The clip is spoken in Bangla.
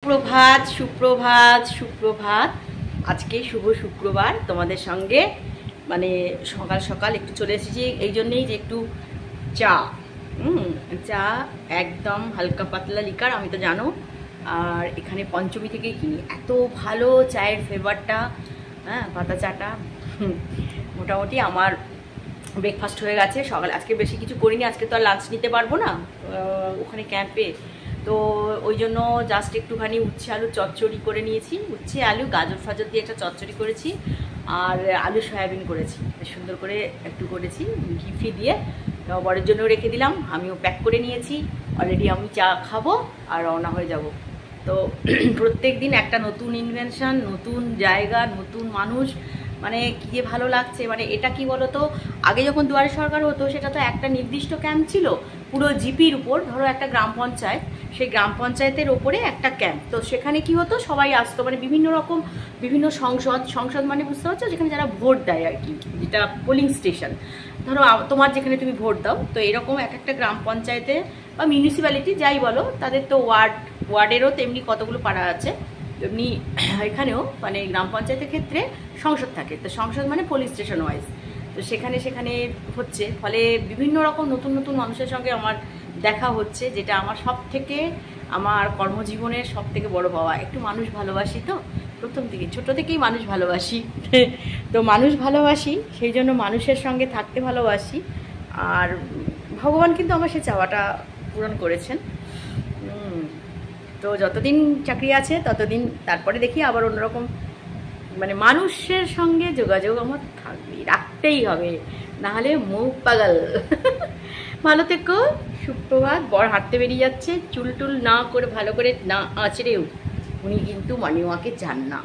প্রভাত, সুপ্রভাত, সুপ্রভাত। আজকে শুভ শুক্রবার। তোমাদের সঙ্গে মানে সকাল সকাল একটু চলে এসেছি এই জন্যেই যে একটু চা চা একদম হালকা পাতলা লিকার, আমি তো জানো। আর এখানে পঞ্চমী থেকেই কিনি, এত ভালো চায়ের ফ্লেভারটা। হ্যাঁ, পাতা চাটা মোটামুটি আমার ব্রেকফাস্ট হয়ে গেছে সকালে। আজকে বেশি কিছু করিনি, আজকে তো আর লাঞ্চ নিতে পারবো না ওখানে ক্যাম্পে, তো ওই জন্য জাস্ট একটুখানি উচ্ছে আলু চচ্চড়ি করে নিয়েছি। উচ্ছে আলু গাজর ফাজর দিয়ে একটা চচ্চড়ি করেছি, আর আলু সয়াবিন করেছি, সুন্দর করে একটু করেছি ঘি ফি দিয়ে। বরের জন্য রেখে দিলাম, আমিও প্যাক করে নিয়েছি অলরেডি। আমি চা খাবো আর রওনা হয়ে যাব। তো প্রত্যেক দিন একটা নতুন ইনভেনশন, নতুন জায়গা, নতুন মানুষ, মানে কী যে ভালো লাগছে। মানে এটা কি বলো তো, আগে যখন দুয়ারে সরকার হতো সেটা তো একটা নির্দিষ্ট ক্যাম্প ছিল পুরো জিপির উপর, ধরো একটা গ্রাম পঞ্চায়েত, সেই গ্রাম পঞ্চায়েতের ওপরে একটা ক্যাম্প। তো সেখানে কি হতো, সবাই আসতো, মানে বিভিন্ন রকম বিভিন্ন সংসদ মানে বুঝতে পারছো, যেখানে যারা ভোট দেয় আর কি, যেটা পোলিং স্টেশন। ধরো তোমার যেখানে তুমি ভোট দাও, তো এরকম এক একটা গ্রাম পঞ্চায়েতে বা মিউনিসিপ্যালিটি যাই বলো, তাদের তো ওয়ার্ডেরও তেমনি কতগুলো পাড়া আছে, এমনি এখানেও মানে গ্রাম পঞ্চায়েতের ক্ষেত্রে সংসদ থাকে। তো সংসদ মানে পুলিশ স্টেশন ওয়াইজ। তো সেখানে হচ্ছে, ফলে বিভিন্ন রকম নতুন নতুন মানুষের সঙ্গে আমার দেখা হচ্ছে, যেটা আমার সব থেকে, আমার কর্মজীবনের সব থেকে বড় পাওয়া। একটু মানুষ ভালোবাসি, তো প্রথম থেকে ছোটো থেকেই মানুষ ভালোবাসি। তো মানুষ ভালোবাসি, সেই জন্য মানুষের সঙ্গে থাকতে ভালোবাসি। আর ভগবান কিন্তু আমার সে চাওয়াটা পূরণ করেছেন। তো যতদিন চাকরি আছে ততদিন, তারপরে দেখি আবার অন্যরকম, মানে মানুষের সঙ্গে যোগাযোগ আমার থাকবেই, রাখতেই হবে, নাহলে মুখ পাগল। ভালো থেকো, সুপ্রভাত। বর হাঁটতে বেরিয়ে যাচ্ছে, চুল টুল না করে ভালো করে না আঁচড়েও, উনি কিন্তু মানিওয়াকে চান না।